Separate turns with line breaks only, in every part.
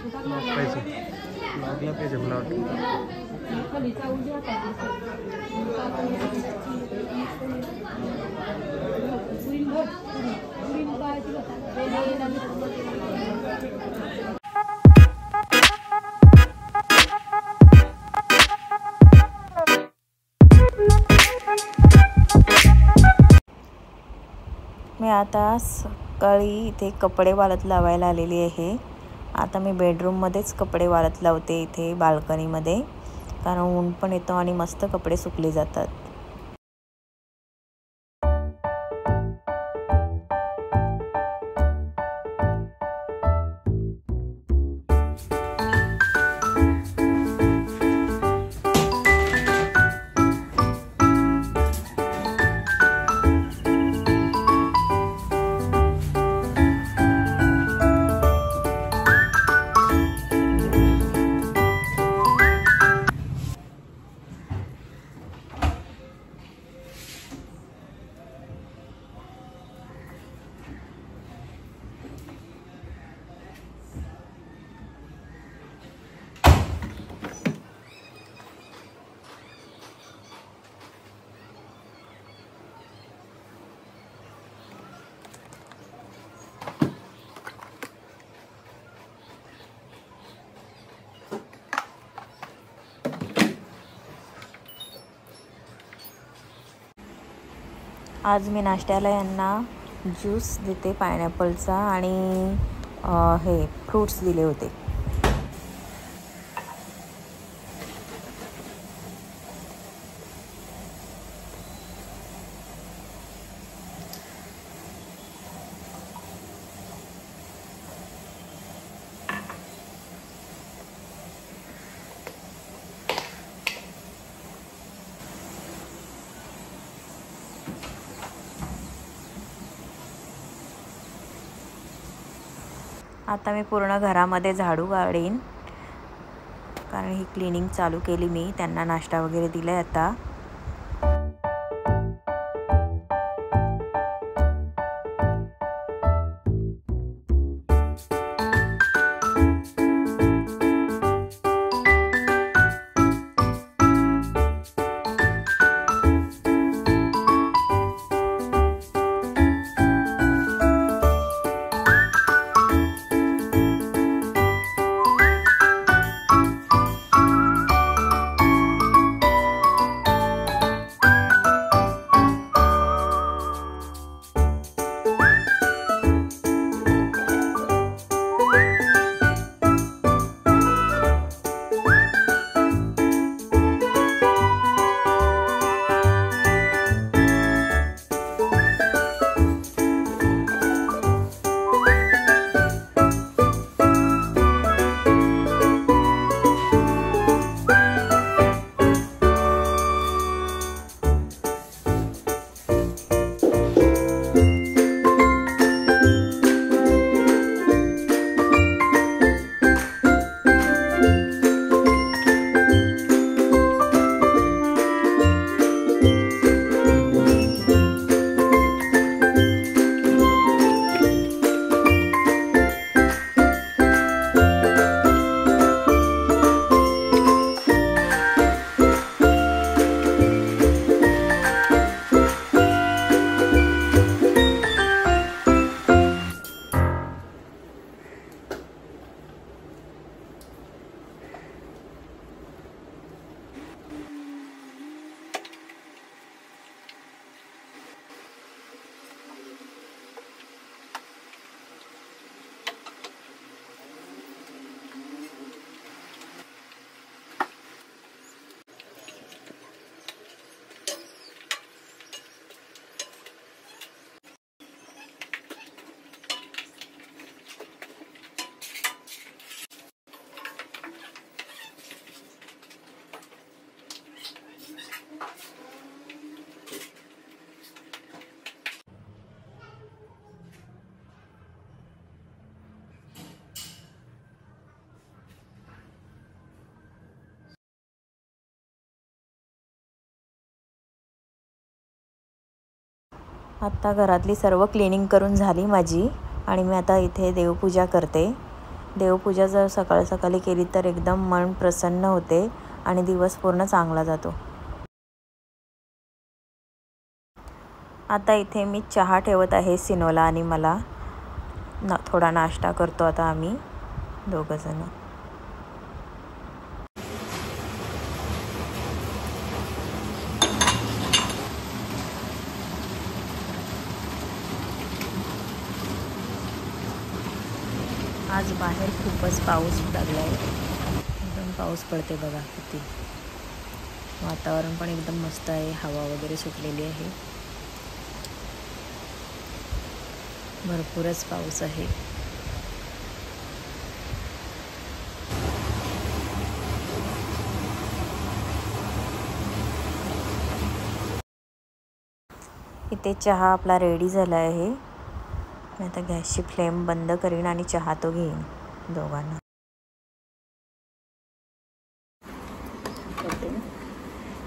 लागला पाहिजे मला वाटतं.
मी आता सकाळी इथे कपडे वाळत लावायला आलेली आहे. आता मी बेडरूममध्येच कपडे वाळत लावते इथे बाल्कनीमध्ये, कारण ऊन पण येतो आणि मस्त कपडे सुकले जातात. आज मी नाश्त्याला यांना ज्यूस देते पायनॅपलचा आणि हे फ्रूट्स दिले होते. आता मी पूर्ण घरामध्ये झाडू काढीन, कारण ही क्लिनिंग चालू केली मी. त्यांना नाश्ता वगैरे दिलाय आता. आता घरातली सर्व क्लिनिंग करून झाली माझी आणि मी आता इथे देवपूजा करते. देवपूजा जर सकाळी सकाळी केली तर एकदम मन प्रसन्न होते आणि दिवस पूर्ण चांगला जातो. आता इथे मी चहा ठेवत आहे सिनोला आणि मला. थोडा नाश्ता करतो आता आम्ही दोघंजण. आज बाहेर खूपच पाऊस लागला आहे. एकदम पाऊस पडते बघा किती. वातावरण पण एकदम मस्त आहे. हवा वगैरे सुटलेली आहे. भरपूरच पाऊस आहे. इथे चहा आपला रेडी झाला आहे. मी आता गॅसची फ्लेम बंद करीन आणि चहा तो घेईन दोघांना.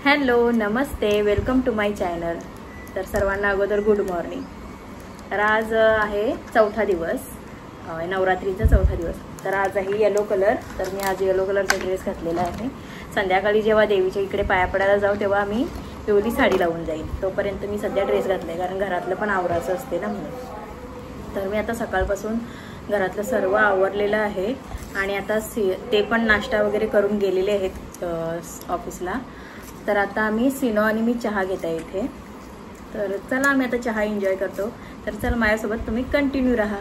हॅलो, नमस्ते, वेलकम टू माय चॅनल. तर सर्वांना अगोदर गुड मॉर्निंग. तर आज आहे चौथा दिवस, नवरात्रीचा चौथा दिवस. तर आज आहे येलो कलर. तर मी आज येलो कलरचा ड्रेस घातलेला आहे. संध्याकाळी जेव्हा देवीच्या इकडे पाया पडायला जाऊ तेव्हा आम्ही पिवळी साडी लावून जाईल. तोपर्यंत मी सध्या ड्रेस घातलाय कारण घरातलं पण आवरायचं असते ना म्हणून. तर मी आता सकाळपासून घरातलं सर्व आवरलेलं आहे आणि आता ते पण नाश्ता वगैरे करून गेलेले आहेत ऑफिसला. तर आता आम्ही सिनो आणि मी चहा घेत आहे इथे. तर चला आम्ही आता चहा एन्जॉय करतो. तर चला माझ्यासोबत तुम्ही कंटिन्यू राहा.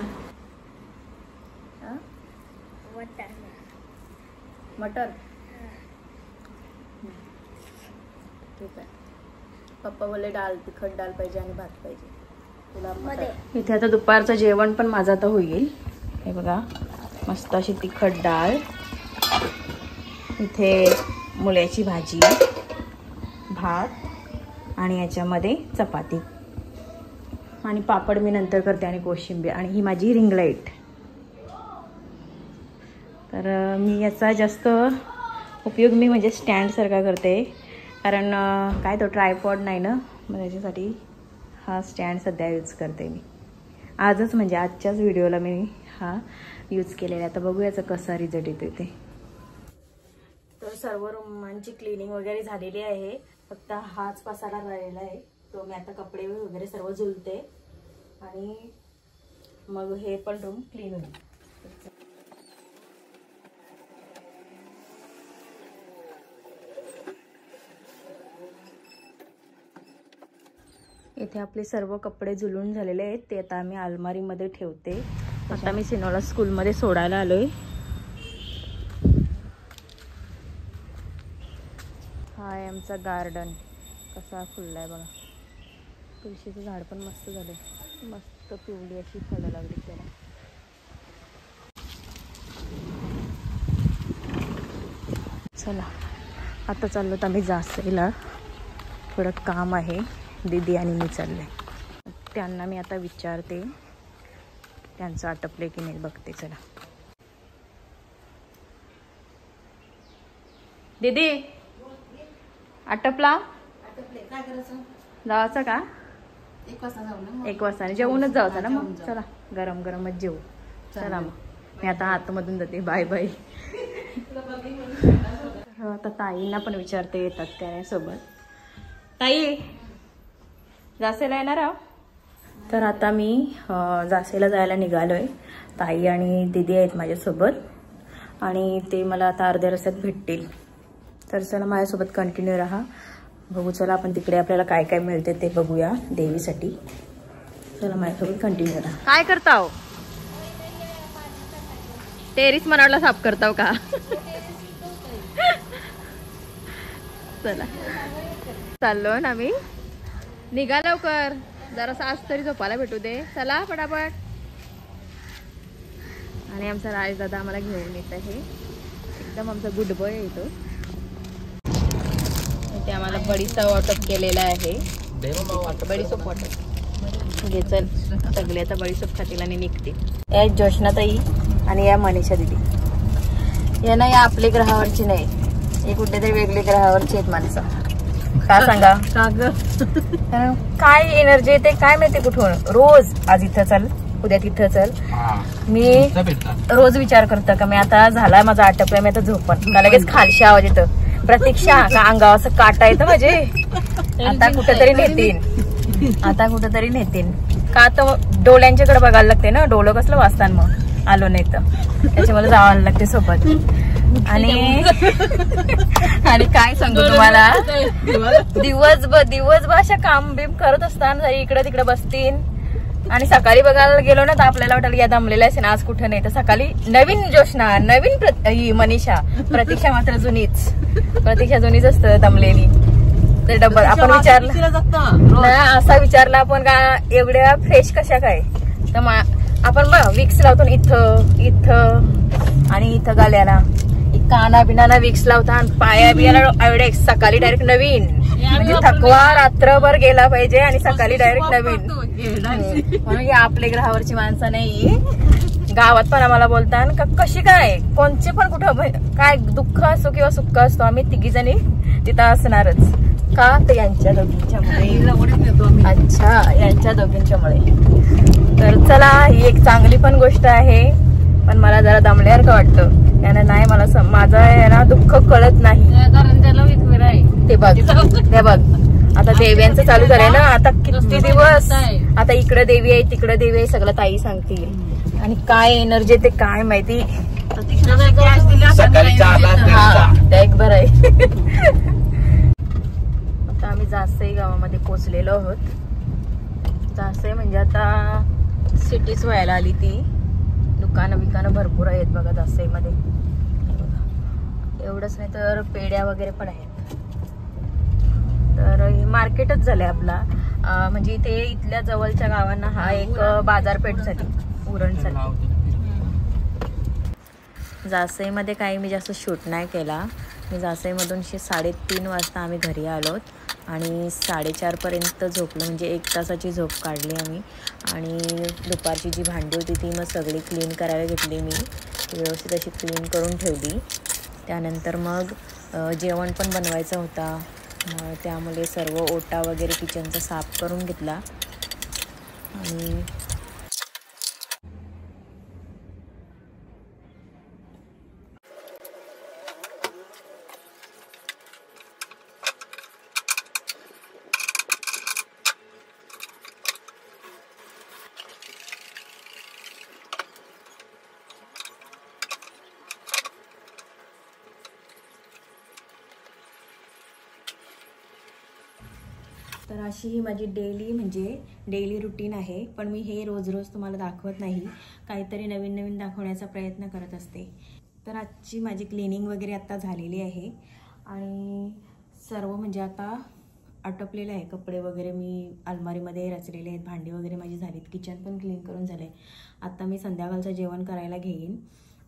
मटर ठीक आहे. पप्पा बोलले डाळ, तिखट डाळ पाहिजे आणि भात पाहिजे. इथे आता दुपारचं जेवण पण माझं आता होईल. हे बघा मस्त अशी तिखट डाळ, इथे मुळ्याची भाजी, भात आणि याच्यामध्ये चपाती आणि पापड मी नंतर करते आणि कोशिंबीर. आणि ही माझी रिंग लाईट. तर मी याचा जास्त उपयोग मी म्हणजे स्टँडसारखा करते कारण काय तो ट्रायपॉड नाही ना, मग त्याच्यासाठी हा स्टँड सध्या यूज करते मी. आजच म्हणजे आजच्याच व्हिडिओला मी हा यूज केलेला. आता बघू याचा कसा रिझल्ट येतो ते. तर सर्व रूमांची क्लिनिंग वगैरे झालेली आहे. फक्त हाच पसारा राहिलेला आहे. तो मी आता कपडे वगैरे सर्व झुलते आणि मग हे पण रूम क्लीन होईल. इथे आपले सर्व कपडे झुलून झालेले आहेत. ते आता आम्ही अलमारीमध्ये ठेवते. आता मी सिनोला स्कूलमध्ये सोडायला आलोय. हा आहे आमचा गार्डन. कसा फुललाय बघा. तुळशीचं झाड पण मस्त झालंय. मस्त पिवळी अशी फळं लागली त्याला. चला आता चाललो तर आम्ही जासईला. थोडं काम आहे. दीदी आणि मी चालले. त्यांना मी आता विचारते त्यांचं आटपले की नाही बघते. चला दीदी आटपला? जायचं का?
1 वाजता जाऊ ना.
1 वाजता जेवूनच जायचं ना मग. चला गरम गरमच जेवू. चला मग मी आता आतमधून जाते. Bye bye. आता ताईंना पण विचारते येतात त्याने ताई जासेला येणार आहो. तर आता मी जासेला जायला निघालोय. ताई आणि दीदी आहेत माझ्यासोबत आणि ते मला आता अर्ध्या रस्त्यात भेटतील. तर चला माझ्यासोबत कंटिन्यू राहा. बघू चला आपण तिकडे आपल्याला काय काय मिळते ते बघूया देवीसाठी. चला माझ्यासोबत कंटिन्यू राहा. काय करताव? टेरिस मनाडला साफ करताव का? चला चाललो ना मी. निघा लवकर. जरासा आज तरी झोपायला भेटू दे. चला पटापट. आणि आमचा राजदादा आम्हाला घेऊन येत आहे. एकदम आमचा गुड बॉय आहे तो. इथे आम्हाला बडीचा वाटप केलेला आहे. बडीसोप वाटप. घे चल. सगळे आता बडीसोप खातील आणि निघतील. या जोशनाताई आणि या मनीषा दिदी. या ना या आपल्या ग्रहावरची नाही. हे कुठे तरी वेगळे ग्रहावरची आहेत माणसं. काय सांगा काय एनर्जी येते काय माहिती कुठून. रोज आज इथं चल उद्या तिथं चल. मी रोज विचार करतो का मी आता झालाय माझा आटपलाय, मी आता झोपण का लगेच खालशी आवाज येतो प्रतीक्षा का अंगावर असं काटा येतं म्हणजे आता कुठेतरी नेतीन, आता कुठेतरी नेतीन का तर डोळ्यांच्याकडे बघायला लागते ना, डोळं कसलं वाचतान मग आलो नाही तर त्याच्यामुळे जावं लागते सोबत. आणि आणि काय सांगू तुम्हाला, दिवसभर अशा काम बिम करत असताना इकडे तिकडे बसतीन आणि सकाळी बघायला गेलो ना तर आपल्याला वाटेल या दमलेल्या असेल आज कुठं नाही, तर सकाळी नवीन जोशना नवीन मनीषा, प्रतीक्षा मात्र जुनीच, प्रतीक्षा जुनीच असतं दमलेली. तर डबल आपण विचारलं ना, असा विचारला आपण का एवढ्या फ्रेश कशा काय, तर आपण बघ विक्स लावतो इथं इथं आणि इथं गाल्याला काना बिनाना विक्स लावता आणि पाया बियाला एवढे सकाळी डायरेक्ट नवीन, म्हणजे थकवा रात्रभर गेला पाहिजे आणि सकाळी डायरेक्ट नवीन. म्हणून आपले ग्रहावरची माणसं नाही. गावात पण आम्हाला बोलतात का कशी काय कोणचे पण कुठं काय दुःख असो किंवा सुख असतो आम्ही तिघी जणी तिथं असणारच का, तर यांच्या दोघींच्यामुळे. अच्छा, यांच्या दोघींच्यामुळे. तर चला ही एक चांगली पण गोष्ट आहे, पण मला जरा दमल्यावर का वाटतं त्यानं नाही मला माझं आहे ना दुःख कळत नाही. ते बघ ते बघ आता देव्यांचं चालू झालंय ना, आता किती दिवस आता इकडे देवी आहे तिकडे देवी आहे सगळं ताई सांगतील आणि काय एनर्जी ते काय माहिती. हा त्या एक बरं आहे. आता आम्ही जासई गावामध्ये पोहोचलेलो आहोत. जासई म्हणजे आता सिटीच व्हायला आली ती, दुकानं बिकानं भरपूर आहेत बघा जासईमध्ये. एवढंच नाही तर पेड्या वगैरे पण आहेत. तर हे मार्केटच झालंय आपला, म्हणजे इथे इथल्या जवळच्या गावांना हा एक बाजारपेठ झाली उरणसाठी. जासईमध्ये काही मी जास्त शूट नाही केला. मी जासईमधून 3:30 वाजता आम्ही घरी आलोत आणि 4:30पर्यंत झोपलो, म्हणजे 1 तासाची झोप काढली आम्ही. आणि दुपारची जी भांडी होती ती मग सगळी क्लीन करायला घेतली मी, व्यवस्थित अशी क्लीन करून ठेवली. त्यानंतर मग जेवण पण बनवायचं होता, त्यामुळे सर्व ओटा वगैरे किचनचा साफ करून घेतला. आणि तर अशी ही माझी डेली रुटीन आहे, पण मी हे रोज तुम्हाला दाखवत नाही, काहीतरी नवीन नवीन दाखवण्याचा प्रयत्न करत असते. तर आजची माझी क्लिनिंग वगैरे आता झालेली आहे आणि सर्व म्हणजे आता आटपलेलं आहे. कपडे वगैरे मी अलमारीमध्ये रचलेले आहेत, भांडी वगैरे माझी झालीत, किचन पण क्लीन करून झालं आहे. आता मी संध्याकाळचं जेवण करायला घेईन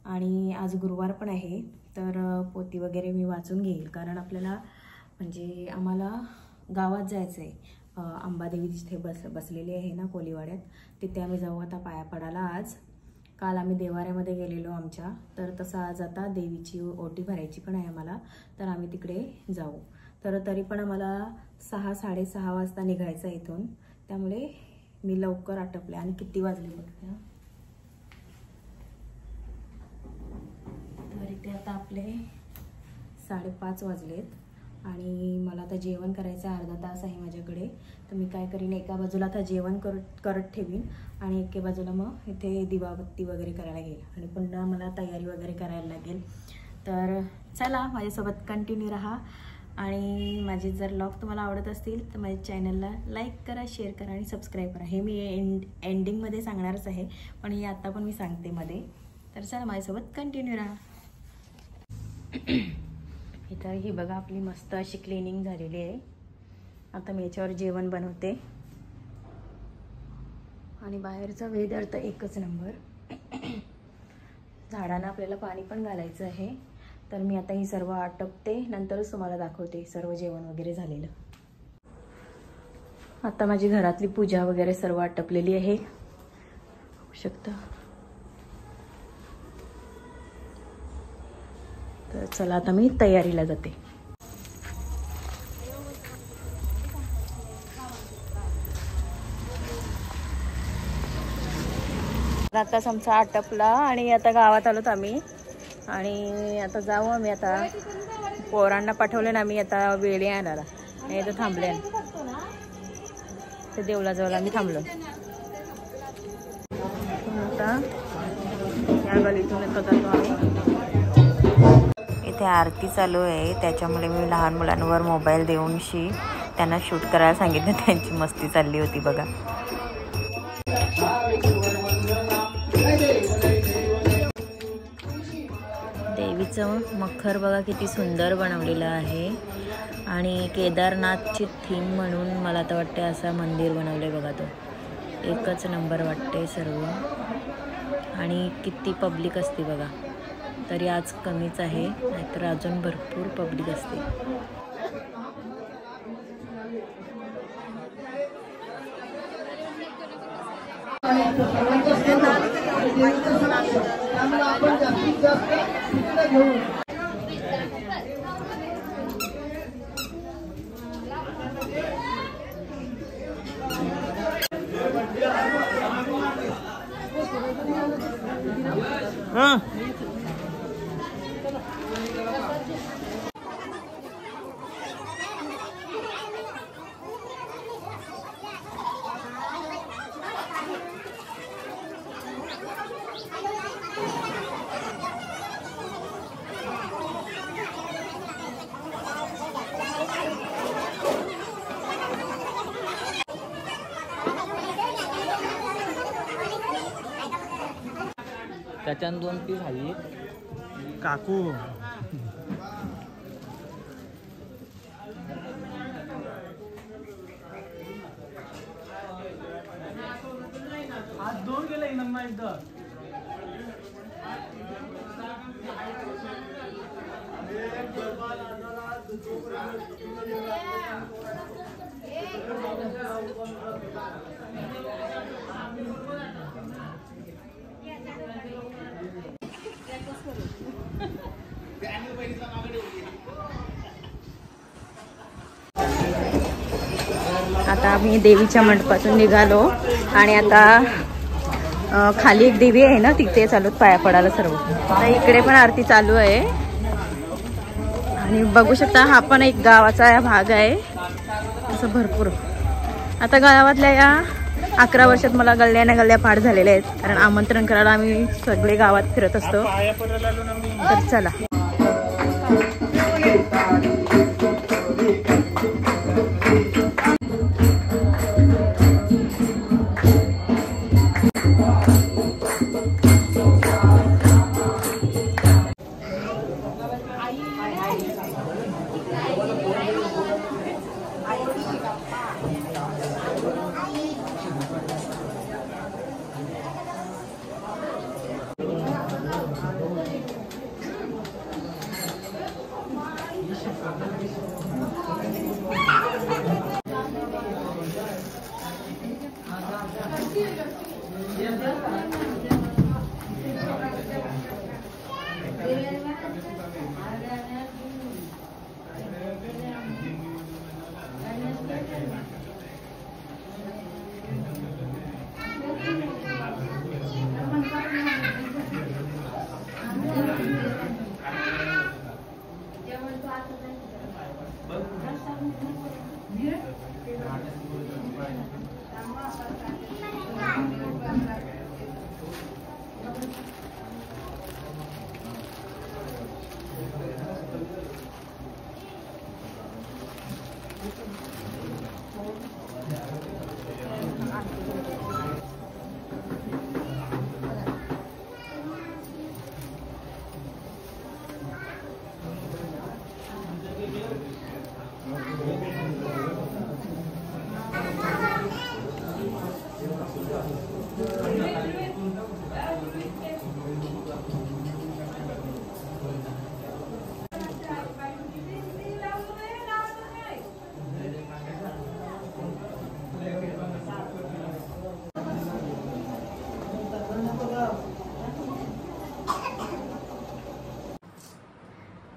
आणि आज गुरुवार पण आहे, तर पोथी वगैरे मी वाचून घेईल, कारण आपल्याला म्हणजे आम्हाला गावात जायचं आहे. अंबादेवी जिथे बसलेली आहे ना कोलीवाड्यात, तिथे आम्ही जाऊ आता पाया पडायला. आज काल आम्ही देवाऱ्यामध्ये गेलेलो आमच्या, तर तसं आज आता देवीची ओटी भरायची पण आहे आम्हाला, तर आम्ही तिकडे जाऊ. तर तरी पण आम्हाला 6-6:30 वाजता निघायचं आहे इथून, त्यामुळे मी लवकर आटपले. आणि किती वाजले बघा, तर इथे आता आपले 5:30 वाजलेत आणि मला आता जेवण करायचं अर्धा तास आहे माझ्याकडे. तर मी काय करीन, एका बाजूला आता जेवण करत ठेवीन आणि एके बाजूला मग इथे दिवाबत्ती वगैरे करायला घेईल आणि पुन्हा मला तयारी वगैरे करायला लागेल. तर चला माझ्यासोबत कंटिन्यू राहा आणि माझे जर व्लॉग तुम्हाला आवडत असतील तर माझ्या चॅनलला लाईक करा, शेअर करा आणि सबस्क्राईब करा. हे मी एंडिंगमध्ये सांगणारच आहे, पण हे आता पण मी सांगते मध्ये. तर चला माझ्यासोबत कंटिन्यू राहा. इथं ही बघा आपली मस्त अशी क्लिनिंग झालेली आहे. आता मी याच्यावर जेवण बनवते आणि बाहेरचा वेदर तर एकच नंबर. झाडांना आपल्याला पाणी पण घालायचं आहे. तर मी आता ही सर्व आटपते, नंतरच तुम्हाला दाखवते सर्व जेवण वगैरे झालेलं. आता माझी घरातली पूजा वगैरे सर्व आटपलेली आहे, बघू शकता. तर चला आता मी तयारीला जाते. आताच आमचा आटपला आणि आता गावात आलोत आम्ही आणि आता जाऊ आम्ही. आता पोरांना पाठवले ना आम्ही आता वेळे आणायला. इथं थांबले ते देवळाजवळ आम्ही थांबलो. आता या गलीतून येतो आम्ही. इथे आरती चालू आहे त्याच्यामुळे मी लहान मुलांवर मोबाईल देऊनशी त्यांना शूट करायला सांगितलं. त्यांची मस्ती चालली होती बघा. देवीचं मखर बघा किती सुंदर बनवलेलं आहे आणि केदारनाथची थीम म्हणून मला तर वाटते असं मंदिर बनवलंय बघा. तो एकच नंबर वाटते सर्व. आणि किती पब्लिक असते बघा. तरी आज कमीच आहे नाहीतर अजून भरपूर पब्लिक असते.
त्याच्यान 2 पीस आहे काकू. आज 2 गेले नम्मा एकदा.
आता आम्ही देवीच्या मंडपातून निघालो आणि आता खाली एक देवी आहे ना तिथे चालू पाया पडायला सर्व. आता इकडे पण आरती चालू आहे आणि बघू शकता हा पण एक गावाचा भाग आहे असं भरपूर. आता गावातल्या या 11 वर्षात मला गल्ल्या पाठ झालेल्या आहेत कारण आमंत्रण करायला आम्ही सगळे गावात फिरत असतो. तर चला.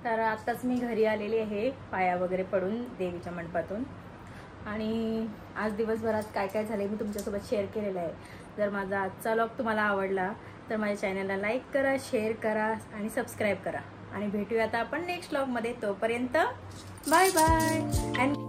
तर आत्ताच मी घरी आलेली आहे पाया वगैरे पडून देवीच्या मंडपातून आणि आज दिवसभरात काय काय झाले मी तुमच्यासोबत शेअर केलेलं आहे. जर माझा आजचा व्लॉग तुम्हाला आवडला तर माझ्या चॅनलला लाईक करा, शेअर करा आणि सबस्क्राईब करा. आणि भेटूया आता आपण नेक्स्ट व्लॉगमध्ये. तोपर्यंत बाय बाय. अँड